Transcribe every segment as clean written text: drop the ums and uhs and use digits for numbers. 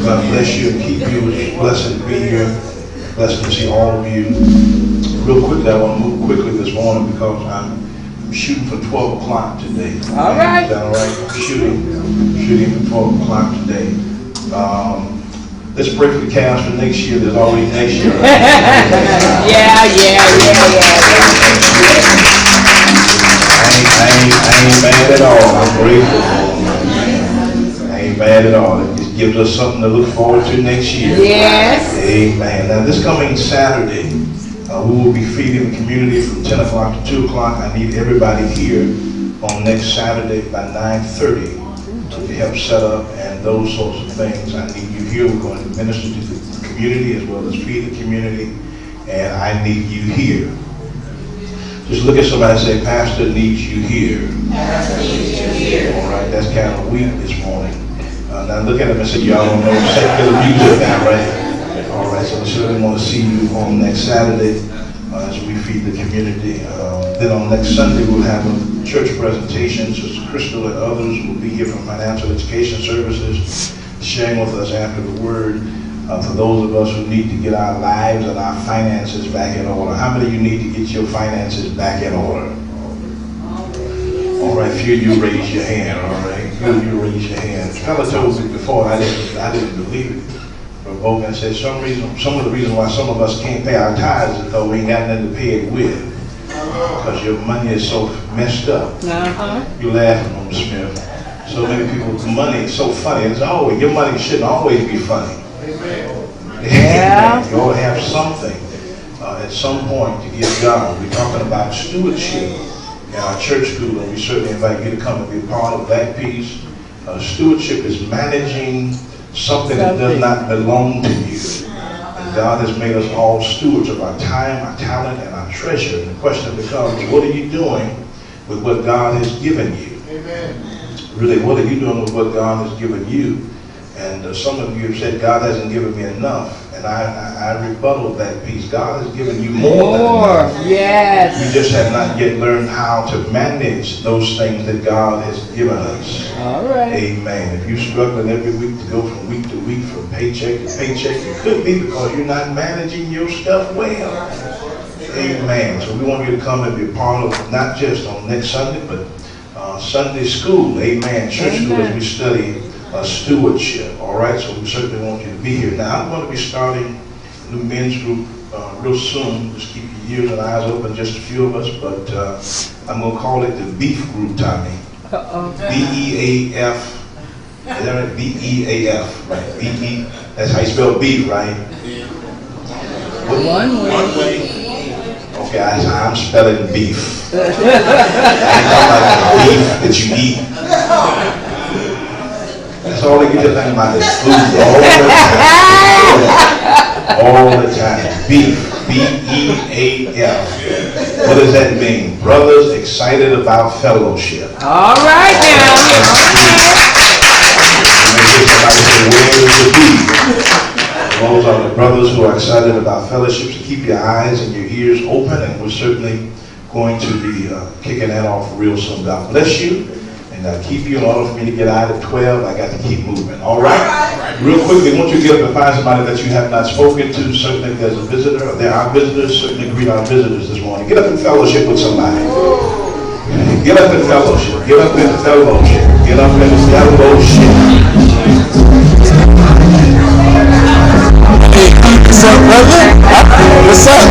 God bless you and keep you. It's a blessing to be here. Blessed to see all of you. Real quickly, I want to move quickly this morning because I'm shooting for 12 o'clock today. All right. Is that all right? Shooting for 12 o'clock today. Let's pray for the cast for next year. There's always next year. Right? Yeah. I ain't mad at all. I'm grateful. I ain't mad at all. It just gives us something to look forward to next year. Yes. Amen. Now this coming Saturday, we will be feeding the community from 10 o'clock to 2 o'clock. I need everybody here on next Saturday by 9:30 to help set up and those sorts of things. I need you here. We're going to minister to the community as well as feed the community, and I need you here. Just look at somebody and say, Pastor needs you here. Pastor needs you here. All right, that's kind of weak this morning. Now look at them and say, y'all don't know secular music now, right? All right, so we certainly want to see you on next Saturday as we feed the community. Then on next Sunday, we'll have a church presentation. Sister Crystal and others will be here from Financial Education Services, sharing with us after the word. For those of us who need to get our lives and our finances back in order. How many of you need to get your finances back in order? All right, few of you raise your hand, all right? Few of you raise your hand. Fella told me before, I didn't believe it. But Hogan said some of the reasons why some of us can't pay our tithes is because we ain't got nothing to pay it with. Because your money is so messed up. You're laughing, Mr. Smith. So many people's money is so funny. It's always, your money shouldn't always be funny. Yeah. You ought to have something at some point to give God. We're talking about stewardship in our church school, and we certainly invite you to come and be a part of that piece. Stewardship is managing something that does not belong to you. And God has made us all stewards of our time, our talent, and our treasure. And the question becomes, what are you doing with what God has given you? Really, what are you doing with what God has given you? And some of you have said, God hasn't given me enough. And I rebuttal that piece. God has given you more than enough. Yes. You just have not yet learned how to manage those things that God has given us. All right. Amen. If you're struggling every week to go from week to week, from paycheck to paycheck, it could be because you're not managing your stuff well. Amen. So we want you to come and be a part of not just on next Sunday, but Sunday school. Amen. Church school as we study stewardship. All right, so we certainly want you to be here. Now, I'm going to be starting a new men's group real soon. Just keep your ears and eyes open, just a few of us, but I'm going to call it the Beef Group, Tommy. B-E-A-F. Is that right? B-E-A-F. Right. B-E. That's how you spell beef, right? One way. Okay, I'm spelling beef. I'm talking about the beef that you eat. That's all they get to think about is food all the time. Beef. B-E-A-F. What does that mean? Brothers excited about fellowship. All right now. Those are the brothers who are excited about fellowship. So keep your eyes and your ears open, and we're certainly going to be kicking that off real soon. God bless you. And keep you. In order for me to get out at 12, I got to keep moving. All right? Real quickly, once you get up and find somebody that you have not spoken to, certainly if there's a visitor, or there are visitors, certainly greet our visitors this morning. Get up and fellowship with somebody. Get up and fellowship. Get up and fellowship. Get up and fellowship. What's up, brother? What's up?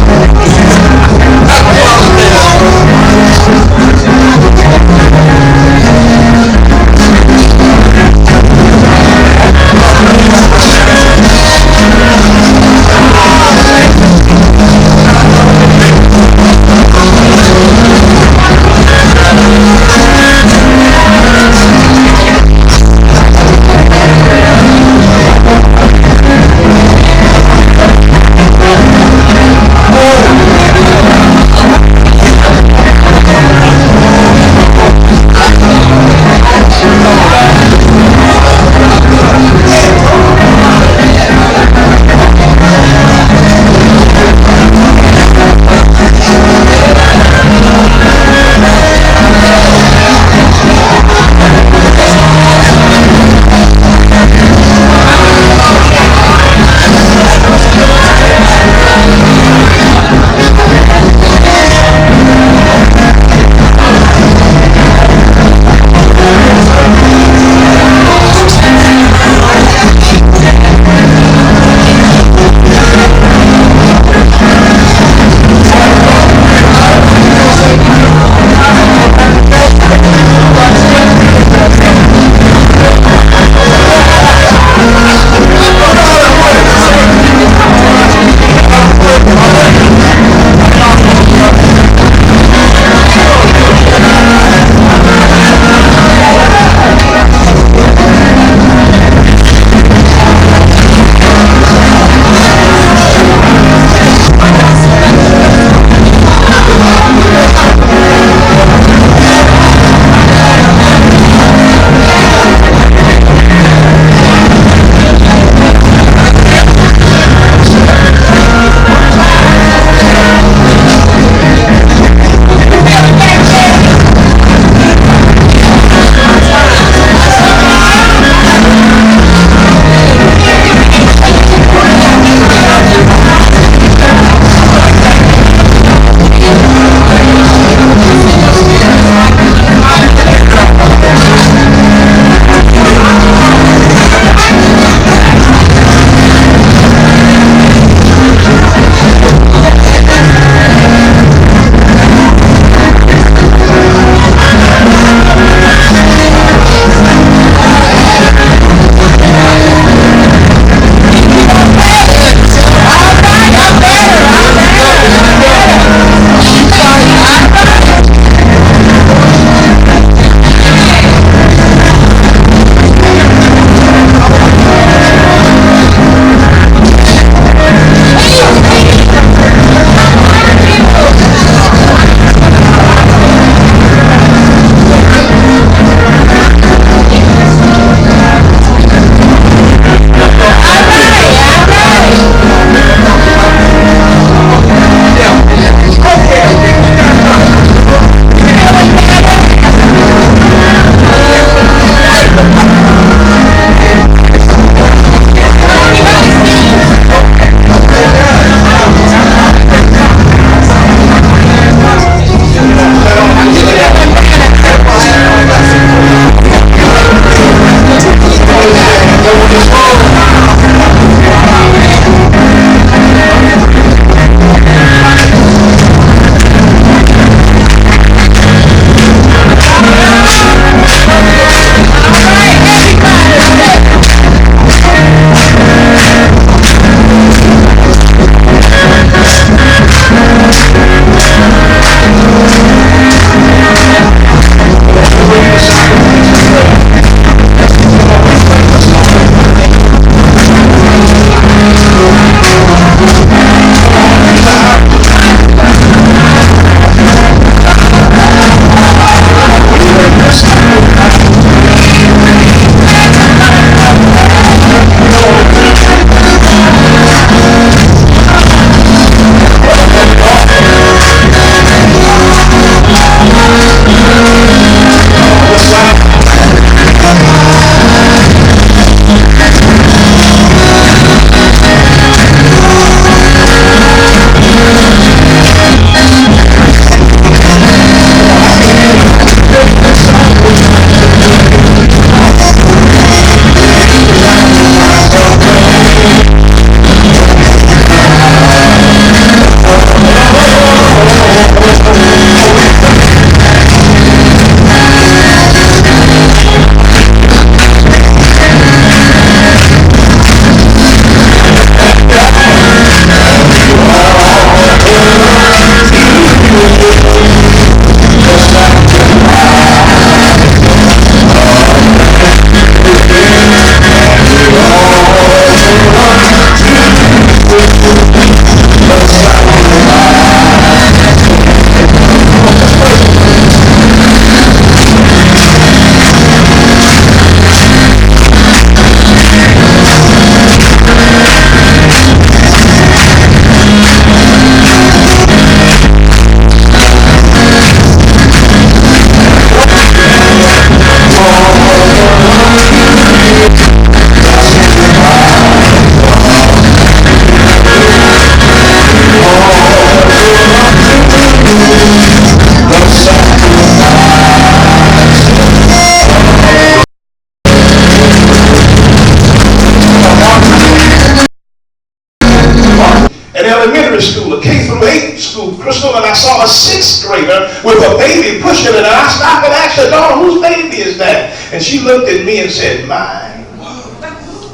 elementary school, a K through 8 school, Crystal, and I saw a 6th grader with a baby pushing it, and I stopped and asked her, daughter, whose baby is that? And she looked at me and said, mine.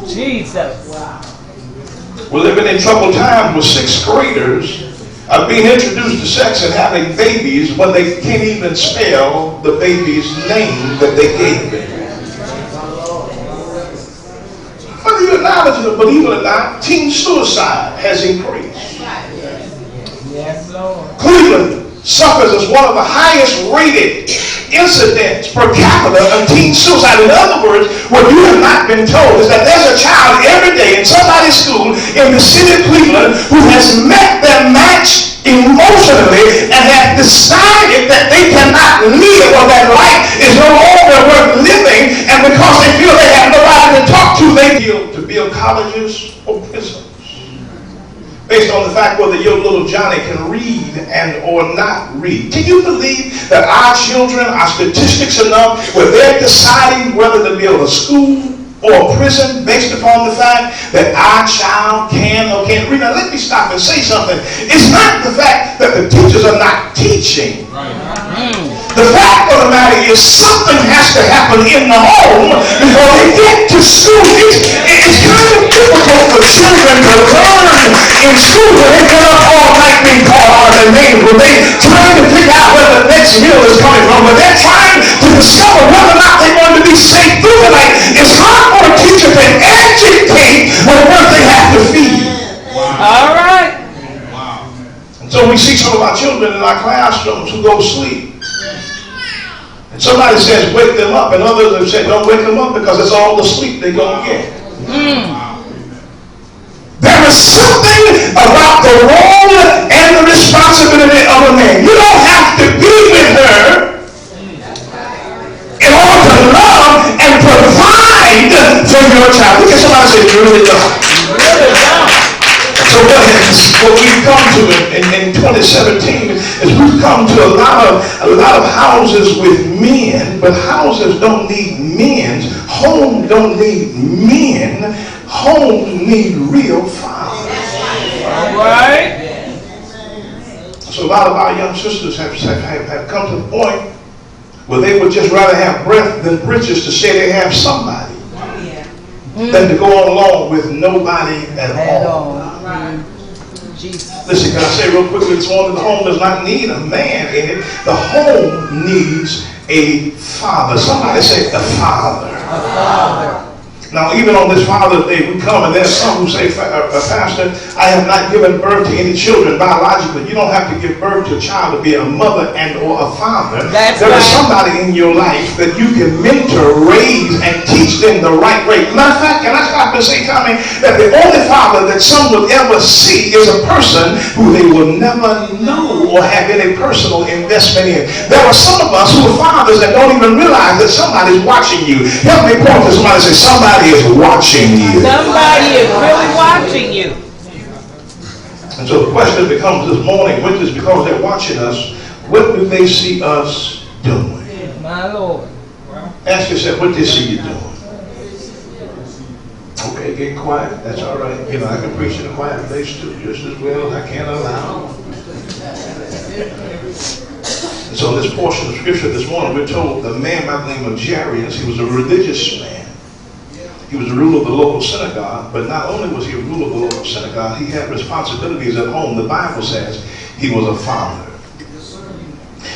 Jesus. We're living in troubled times with 6th graders are being introduced to sex and having babies, but they can't even spell the baby's name that they gave them. Whether you acknowledge it or believe it or not, teen suicide has increased. Yes, Lord. Cleveland suffers as one of the highest rated incidents per capita of teen suicide. In other words, what you have not been told is that there's a child every day in somebody's school in the city of Cleveland who has met their match emotionally and have decided that they cannot live or that life is no longer worth living, and because they feel they have nobody to talk to, they deal to build colleges or prisons based on the fact whether your little Johnny can read and or not read. Can you believe that our children are statistics enough where they're deciding whether to build a school or a prison based upon the fact that our child can or can't read? Now let me stop and say something. It's not the fact that the teachers are not teaching. The fact of the matter is something has to happen in the home before they get to school. It's kind of difficult for children to learn in school when they've been up all night being called out their names, when they're trying to figure out where the next meal is coming from, when they're trying to discover whether or not they're going to be safe through the night. It's hard for a teacher to educate when first they have to feed. All right. And so we see some of our children in our classrooms who go to sleep. And somebody says, wake them up. And others have said, don't wake them up because it's all the sleep they're going to get. There is something about the role and the responsibility of a man. You don't have to be with her in order to love and provide for your child. Look at somebody say, you really don't. So what we've come to in 2017 is we've come to a lot of houses with men, but houses don't need men. Homes don't need men. Homes need real fathers. All right. So a lot of our young sisters have come to the point where they would just rather have breath than britches to say they have somebody than to go on along with nobody at all. Listen, can I say real quickly this morning, the home does not need a man in it. The home needs a father. Somebody say a father. A father. Now, even on this Father's Day, we come and there's some who say, Pastor, I have not given birth to any children biologically. You don't have to give birth to a child to be a mother and or a father. There is somebody in your life that you can mentor, raise, and teach them the right way. Matter of fact, can I stop and say, Tommy, that the only father that some will ever see is a person who they will never know or have any personal investment in. There are some of us who are fathers that don't even realize that somebody's watching you. Help me point to somebody and say, somebody is watching you. Somebody is really watching you. And so the question becomes this morning, which is because they're watching us, what do they see us doing? My Lord. Ask yourself, what do they see you doing? Okay, get quiet. That's all right. You know, I can preach in a quiet place too, just as well as I can allow. And so in this portion of scripture this morning, we're told the man by the name of Jairus, he was a religious man. He was the ruler of the local synagogue, but not only was he a ruler of the local synagogue, he had responsibilities at home. The Bible says he was a father.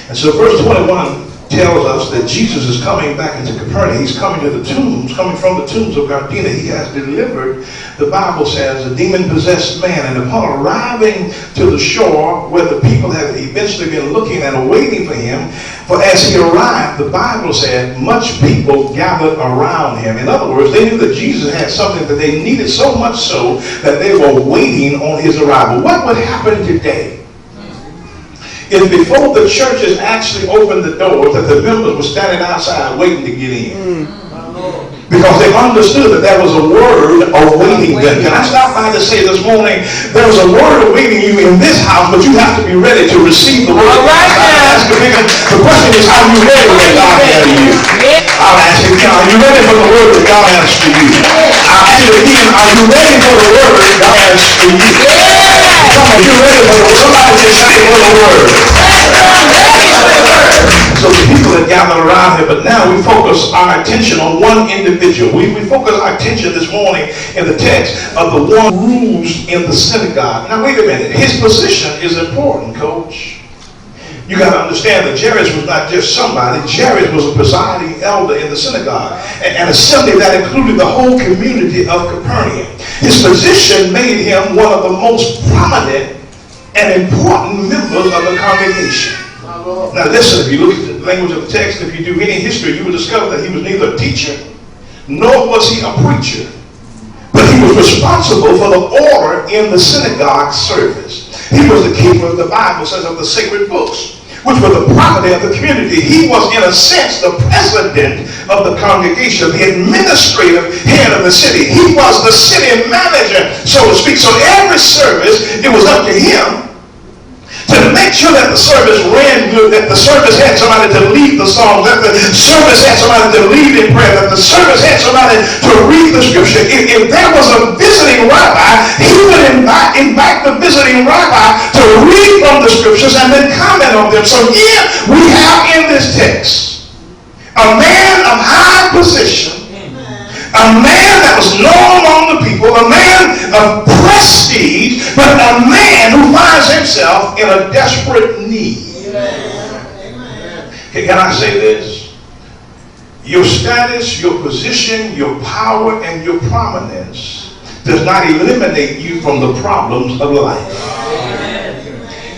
And so verse 21 tells us that Jesus is coming back into Capernaum. He's coming to the tombs, coming from the tombs of Gardena. He has delivered, the Bible says, a demon-possessed man. And upon arriving to the shore where the people have eventually been looking and waiting for him, for as he arrived, the Bible said, much people gathered around him. In other words, they knew that Jesus had something that they needed so much so that they were waiting on his arrival. What would happen today if before the churches actually opened the doors that the members were standing outside waiting to get in? Because they understood that there was a word awaiting them. Can I stop by to say this morning, there was a word awaiting you in this house, but you have to be ready to receive the word. All right, now. The question is, are you ready when God has you? I'll ask you again, are you ready for the word that God has for you? I'll ask you again, are you ready for the word that God has for you? Come on, you ready for the word? Somebody say ready for the word. So the people that gathered around here, but now we focus our attention on one individual. We focus our attention this morning in the text of the one who rules in the synagogue. Now wait a minute. His position is important, coach. You got to understand that Jairus was not just somebody. Jairus was a presiding elder in the synagogue, an assembly that included the whole community of Capernaum. His position made him one of the most prominent and important members of the congregation. Now listen, if you look at the language of the text, if you do any history, you will discover that he was neither a teacher, nor was he a preacher. But he was responsible for the order in the synagogue service. He was the keeper, the Bible says, of the sacred books, which were the property of the community. He was, in a sense, the president of the congregation, the administrative head of the city. He was the city manager, so to speak. So every service, it was up to him to make sure that the service ran good, that the service had somebody to lead the songs, that the service had somebody to lead in prayer, that the service had somebody to read the scripture. If there was a visiting rabbi, he would invite the visiting rabbi to read from the scriptures and then comment on them. So here we have in this text a man of high position, a man that was known among the people, a man of prestige, but a man who finds himself in a desperate need. Can I say this? Your status, your position, your power, and your prominence does not eliminate you from the problems of life.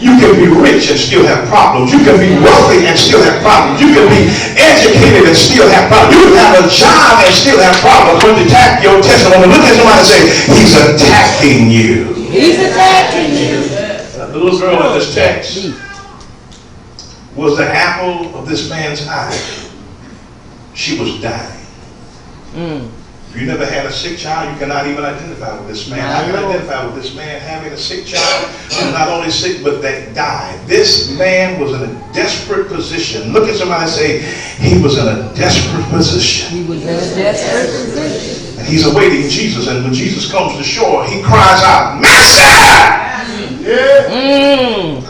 You can be rich and still have problems. You can be wealthy and still have problems. You can be educated and still have problems. You can have a job and still have problems. When you attack your testimony, look at somebody and say, he's attacking you. He's attacking you. The little girl in this text was the apple of this man's eye. She was dying. If you never had a sick child, you cannot even identify with this man. I can identify with this man having a sick child who's not only sick, but that died. This man was in a desperate position. Look at somebody and say, he was in a desperate position. He was in a desperate position. And he's awaiting Jesus. And when Jesus comes to shore, he cries out, Master!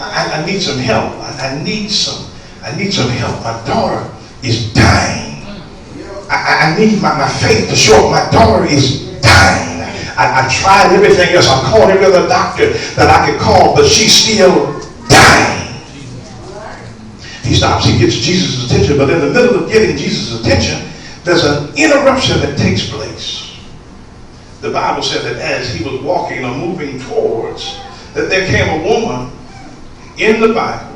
I need some help. I need some help. My daughter is dying. I need my faith to show up. My daughter is dying. I tried everything else. I called every other doctor that I could call, but she's still dying. He stops. He gets Jesus' attention. But in the middle of getting Jesus' attention, there's an interruption that takes place. The Bible said that as he was walking or moving towards, that there came a woman in the Bible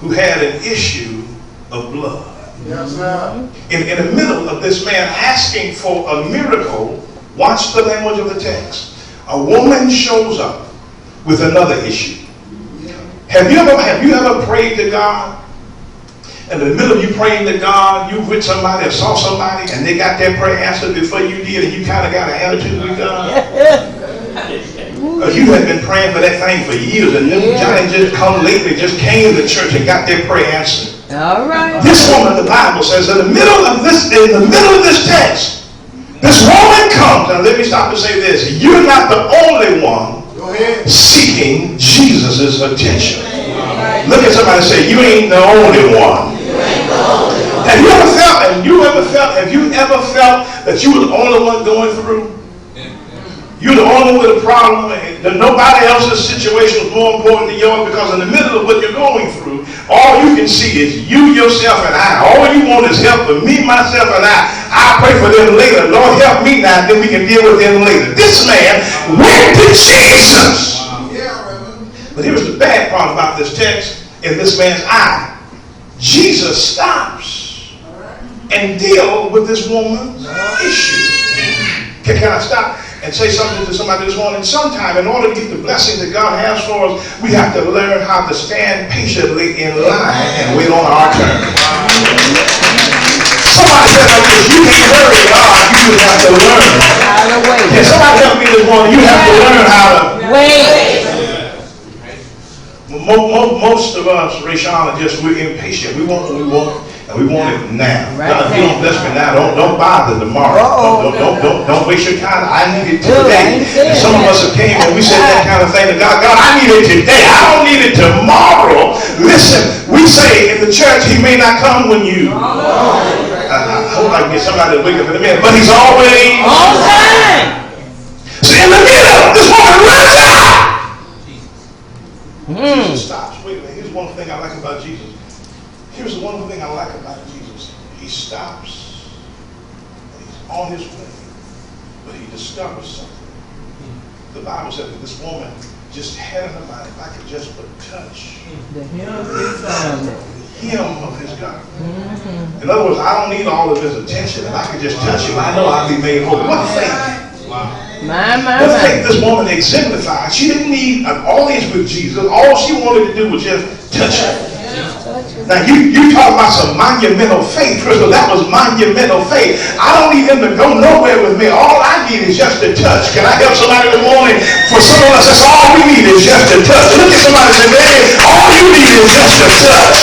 who had an issue of blood. Yes, sir. In the middle of this man asking for a miracle, watch the language of the text. A woman shows up with another issue. Have you ever prayed to God? In the middle of you praying to God, you with somebody or saw somebody and they got their prayer answered before you did, and you kind of got an attitude with God? Because you had been praying for that thing for years, and Johnny just come lately, just came to church and got their prayer answered. All right. This woman, the Bible says, in the middle of this text, this woman comes. Now let me stop and say this. You're not the only one seeking Jesus' attention. Look at somebody and say, you ain't the only one. Have you ever felt that you were the only one going through? You're the only one with a problem, and nobody else's situation is more important than yours, because in the middle of what you're going through, all you can see is you, yourself, and I. All you want is help for me, myself, and I. I'll pray for them later. Lord, help me now, then we can deal with them later. This man went to Jesus. But here's the bad part about this text in this man's eye. Jesus stops and deals with this woman's issue. Can I stop and say something to somebody this morning? Sometime, in order to get the blessing that God has for us, we have to learn how to stand patiently in line and wait on our turn. Somebody said like this, you can't hurry God, you just have to learn. How to wait. Can somebody help me this morning? You have to learn how to wait. Most of us, Rayshon, we're impatient. We want what we want And we want it now. Right God, if you don't now. bless me now, don't bother tomorrow. Don't waste your time. I need it today. And some of us have came and we said that kind of thing to God. God, I need it today. I don't need it tomorrow. Listen, we say in the church, he may not come when you. I hope I can get somebody to wake up in a minute. But he's always. All time. See, in the middle, this woman runs out. Jesus stops. Wait a minute. Here's one thing I like about Jesus. Here's the one thing I like about Jesus. He stops. And he's on his way. But he discovers something. The Bible said that this woman just had in her mind, if I could just but touch The hem of his garment. hem of his garment. In other words, I don't need all of his attention. If I could just touch him, I know I'll be made whole. What faith? My. What faith this woman exemplified. She didn't need an audience with Jesus. All she wanted to do was just touch him. Now you talk about some monumental faith, Crystal. That was monumental faith. I don't need him to go nowhere with me. All I need is just to touch. Can I help somebody this morning? For some of us, that's all we need is just to touch. Look at somebody and say, baby, all you need is just to touch.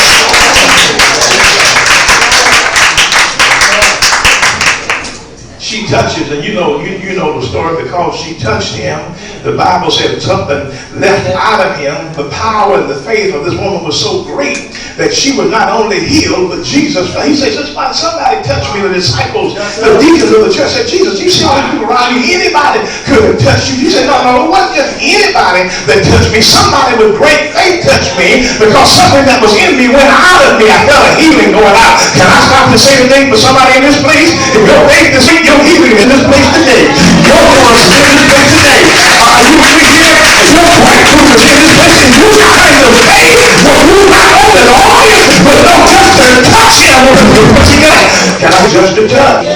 She touches, and you know the story, because she touched him. The Bible said something left out of him. The power and the faith of this woman was so great that she was not only healed, but Jesus. He says, somebody touched me. The disciples, the deacons of the church said, Jesus, you see all the people around you. Anybody could have touched you. You said, no, it wasn't just anybody that touched me. Somebody with great faith touched me, because something that was in me went out of me. I felt a healing going out. Can I stop to say today for somebody in this place? If your faith is in your healing in this place today, your voice is in this place today. You here, your breakthrough is in this place, and you kind of faith will move not only the audience, but don't just to touch him. What you got? Can I just to touch?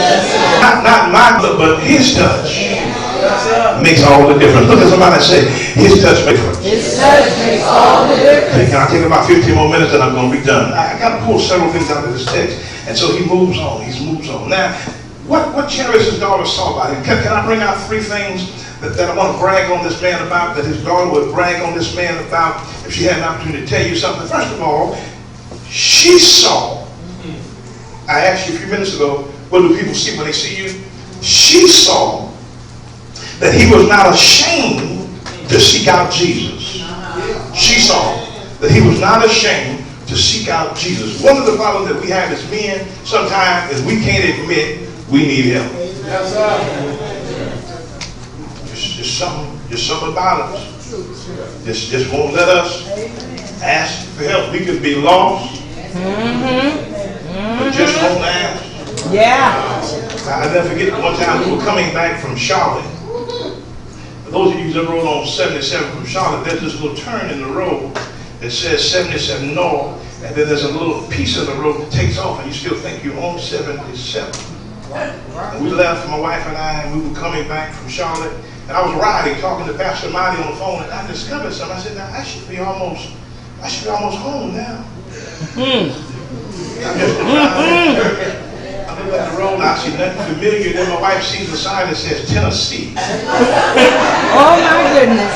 Not my, but his touch makes all the difference. Look at somebody and say, his touch makes a difference. His touch makes all the difference. Can I take about 15 more minutes and I'm going to be done? I got to pull several things out of this text. And so he moves on. He moves on. Now, what Jairus' daughter saw about him? Can I bring out three things that I want to brag on this man about, that his daughter would brag on this man about if she had an opportunity to tell you something? First of all, she saw. I asked you a few minutes ago, what do people see when they see you? She saw that he was not ashamed to seek out Jesus. She saw that he was not ashamed to seek out Jesus. One of the problems that we have as men sometimes is we can't admit we need help. Yes, sir. Just something about us. Just won't let us ask for help. We could be lost, but just won't ask. Yeah. I'll never forget one time we were coming back from Charlotte. For those of you who ever rode on 77 from Charlotte, there's this little turn in the road that says 77 North, and then there's a little piece of the road that takes off, and you still think you're on 77. And we left, my wife and I, and we were coming back from Charlotte, and I was riding, talking to Pastor Marty on the phone, and I discovered something. I said, now I should be almost home now. I'm just driving. I look at the road, I see nothing familiar. Then my wife sees the sign that says Tennessee. Oh my goodness.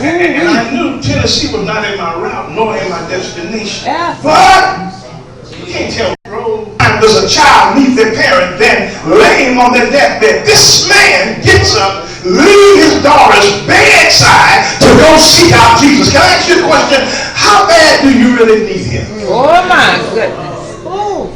And I knew Tennessee was not in my route, nor in my destination. Yeah. But you can't tell the road. There's a child needs their parent, then laying on their deathbed. This man gets up, leaves his daughter's bedside to go seek out Jesus. Can I ask you a question? How bad do you really need him? Oh my goodness. Oh.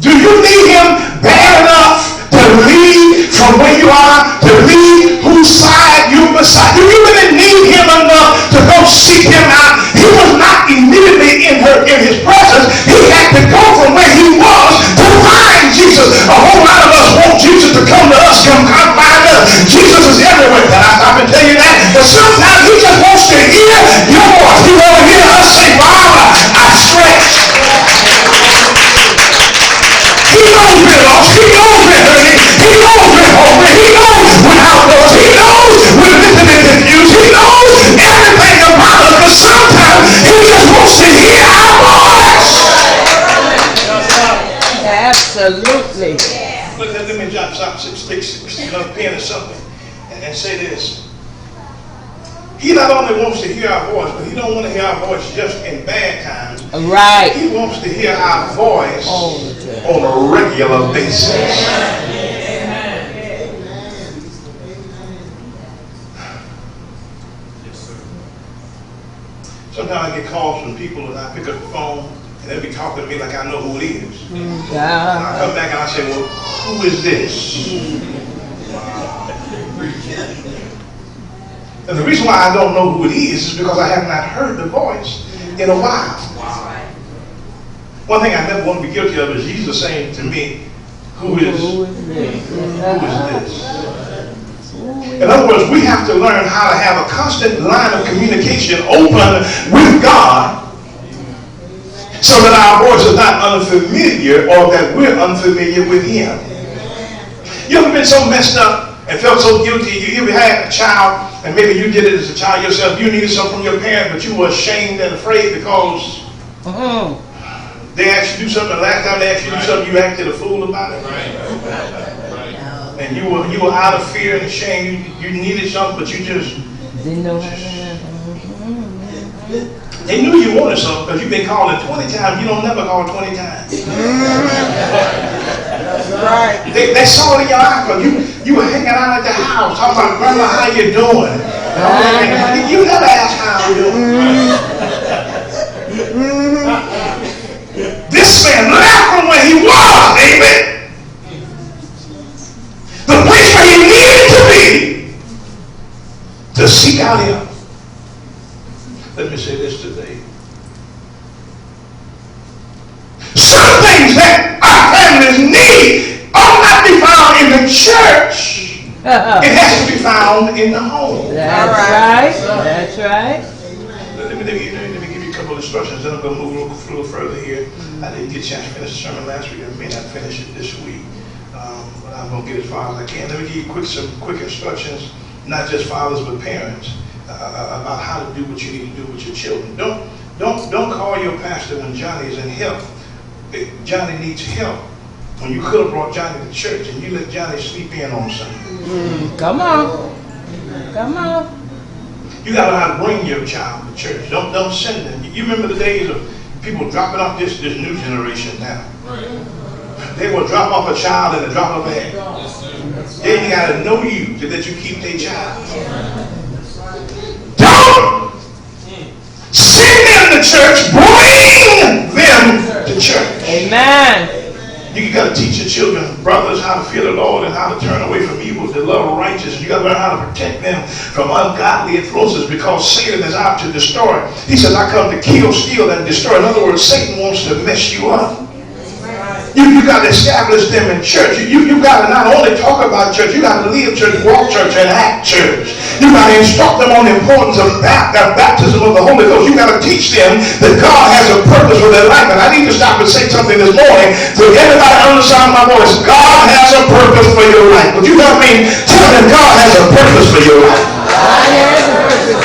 Do you need him bad enough to leave from where you are, to leave whose side you're beside? Do you really need him enough to go seek him out? He was not immediately in his presence. He had to go from where he was to find Jesus. A whole lot of us want Jesus to come to us, come find us. Jesus is everywhere. Can I stop and tell you that? But sometimes he just wants to hear your voice. He wants to hear us say, Father, I stretch. He knows we're lost. He knows we're hurting. He knows we're hungry. He knows we're outdoors. He knows we're living in confused. He knows everything about us. But sometimes he just wants to hear our voice. Absolutely. Let me jot something, stick another pen or something, and say this. He not only wants to hear our voice, but he don't want to hear our voice just in bad times. Right. He wants to hear our voice All the time. on a regular basis. Sometimes I get calls from people and I pick up the phone and they'll be talking to me like I know who it is. And I come back and I say, well, who is this? And the reason why I don't know who it is because I have not heard the voice in a while. One thing I never want to be guilty of is Jesus saying to me, who is this? In other words, we have to learn how to have a constant line of communication open with God so that our voice is not unfamiliar or that we're unfamiliar with Him. You ever been so messed up and felt so guilty? You ever had a child and maybe you did it as a child yourself. You needed something from your parent, but you were ashamed and afraid because they asked you to do something. The last time they asked you to do something, you acted a fool about it. And you were out of fear and shame. You needed something, but you just Didn't know how to. They knew you wanted something because you've been calling 20 times. You don't never call 20 times. Right. They saw it in your eye because you were hanging out at the house talking about, Grandma, how you doing? You never asked how I'm doing. This man left from where he was, amen. The place where he needed to be to seek out Him. Let me say this today. Some things that our families need ought not be found in the church. It has to be found in the home. That's right. That's right. Let me give you a couple of instructions, then I'm going to move a little further here. I didn't get a chance to finish the sermon last week. I may not finish it this week. But I'm going to get as far as I can. Let me give you some quick instructions, not just fathers but parents, about how to do what you need to do with your children. Don't call your pastor when Johnny is in help. Johnny needs help. When you could have brought Johnny to church and you let Johnny sleep in on Sunday. Come on. Come on. You got to know how to bring your child to church. Don't send them. You remember the days of people dropping off this new generation now. They will drop off a child in a drop of a hat. Then you got to know you to let you keep their child. Don't send them to church. Bring them to church. Amen. You got to teach your children, brothers, how to fear the Lord and how to turn away from evil, to love righteousness. You got to learn how to protect them from ungodly influences because Satan is out to destroy. He says, I come to kill, steal, and destroy. In other words, Satan wants to mess you up. You got to establish them in church. You got to not only talk about church, you got to live church, walk church, and act church. You got to instruct them on the importance of baptism of the Holy Ghost. You got to teach them that God has a purpose for their life. And I need to stop and say something this morning to everybody understand my voice. God has a purpose for your life. Would you help me tell them God has a purpose for your life?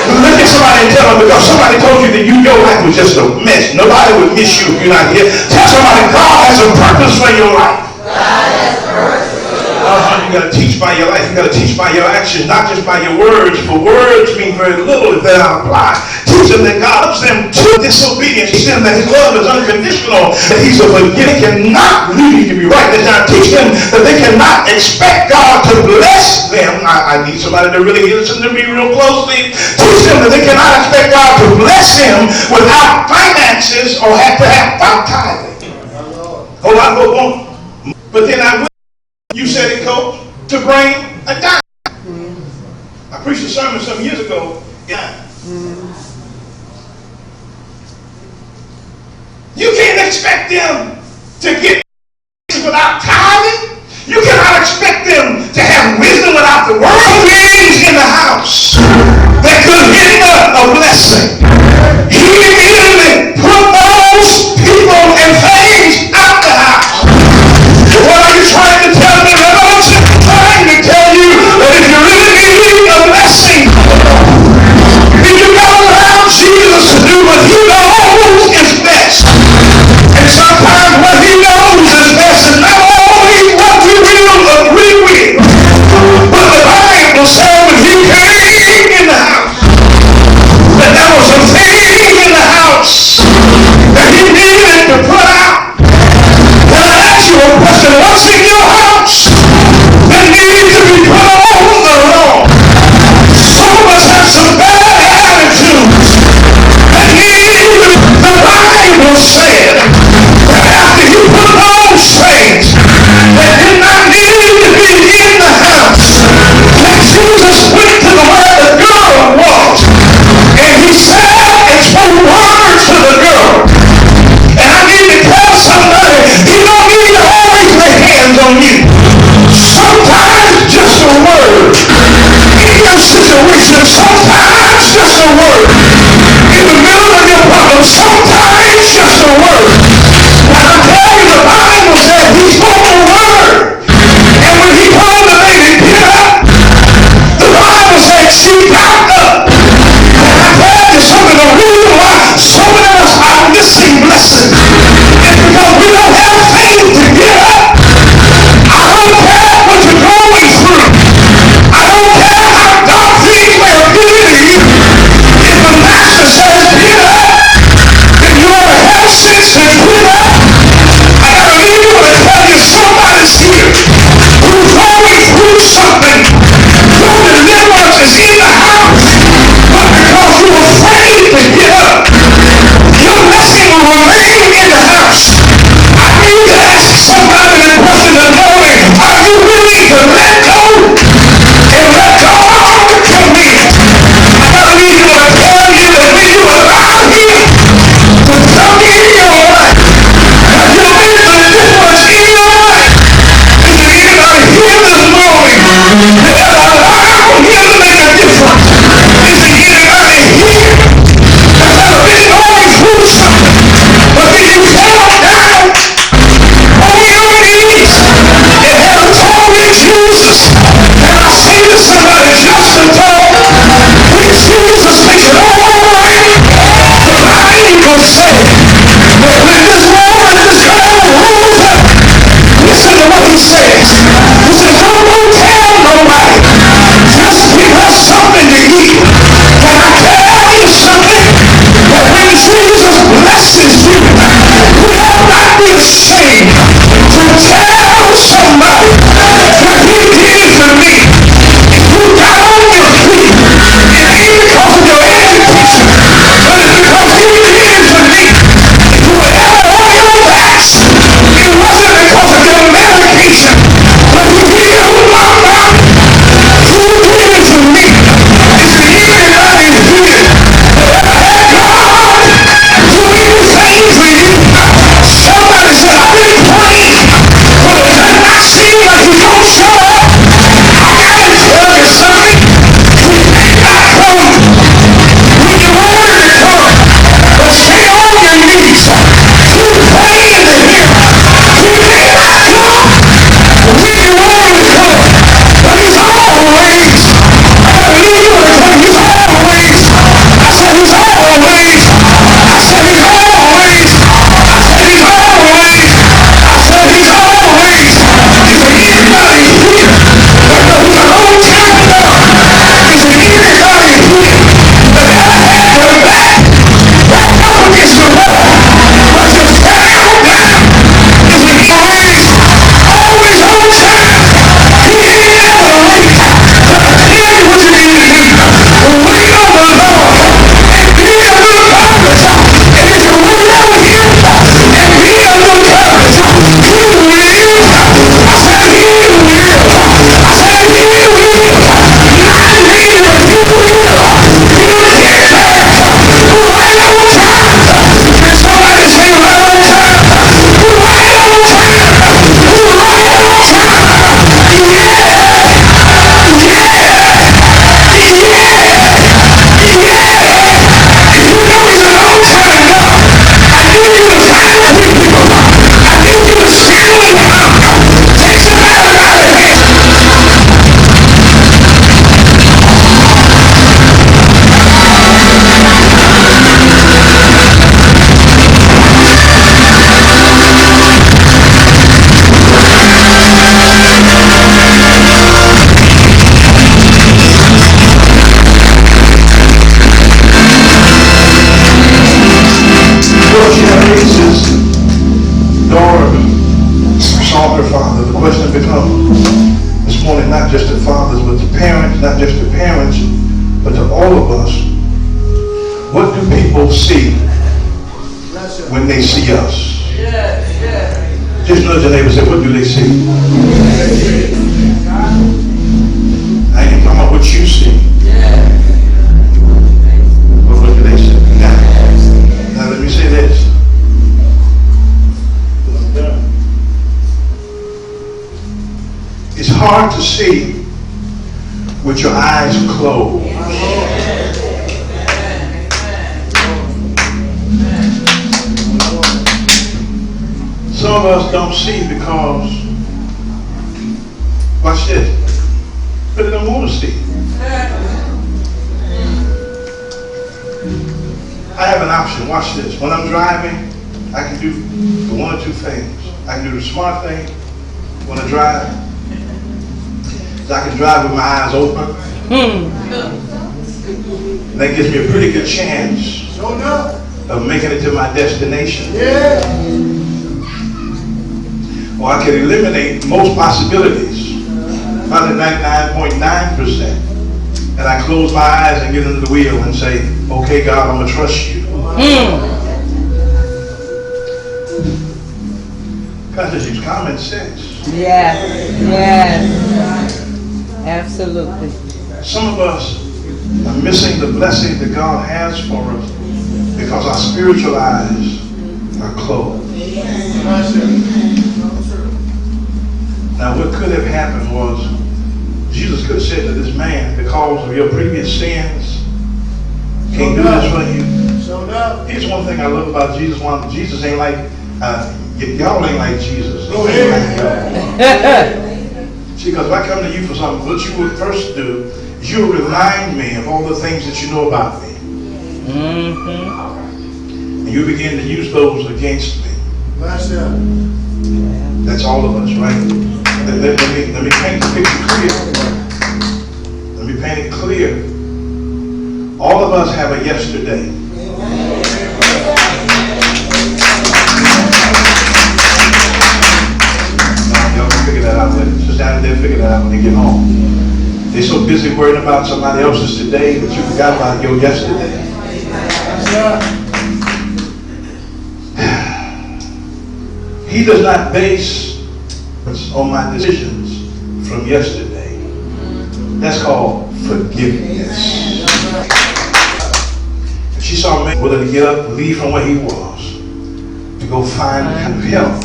Look at somebody and tell them, because somebody told you that your life was just a mess. Nobody would miss you if you're not here. Tell somebody God has a purpose for your life. God has a purpose for your life. You got to teach by your life. You got to teach by your actions, not just by your words. For words mean very little if they're not applied. Teach them that God loves them to disobedience. Teach them that His love is unconditional. That He's a forgiving, cannot lead you to be right. Now teach them that they cannot expect God to bless them. I need somebody to really listen to me real closely. Teach them that they cannot expect God to bless them without finances or have to have tithing. Oh, I won't. But then I will. You said it, Coach, to bring a dime. I preached a sermon some years ago. You can't expect them to get without tithing. You cannot expect them to have wisdom without the world things in the house that could hinder a blessing. He immediately put those people and things out the house. What are you trying to tell me? Revelation is trying to tell you that if you really need a blessing, then you got to allow Jesus to do what He knows is best. And sometimes what He knows is best is not always what we will agree with. But the Bible question not just to fathers, but to parents, not just to parents, but to all of us. What do people see when they see us? Just nudge your neighbor and say, what do they see? I ain't talking about what you see. But what do they see? Now let me say this. It's hard to see with your eyes closed. Some of us don't see because, watch this, but they don't want to see. I have an option, watch this. When I'm driving, I can do the one or two things. I can do the smart thing when I drive. I can drive with my eyes open. That gives me a pretty good chance of making it to my destination. Or I can eliminate most possibilities, probably 99.9%. And I close my eyes and get into the wheel and say, okay, God, I'm going to trust you. God just use common sense. Yes. Yes. Absolutely. Some of us are missing the blessing that God has for us because our spiritual eyes are closed. Now, what could have happened was Jesus could have said to this man, because of your previous sins, can't do this for you. Here's one thing I love about Jesus. Jesus ain't like, y'all ain't like Jesus. See, because if I come to you for something, what you would first do is you'll remind me of all the things that you know about me. And you begin to use those against me. That's all of us, right? Let me paint the picture clear. Let me paint it clear. All of us have a yesterday. Y'all can figure that out later. Just down there, figure that out when you get home. They're so busy worrying about somebody else's today that you forgot about your yesterday. He does not base on my decisions from yesterday. That's called forgiveness. If she saw a man willing to get up and leave from where he was to go find the kind of help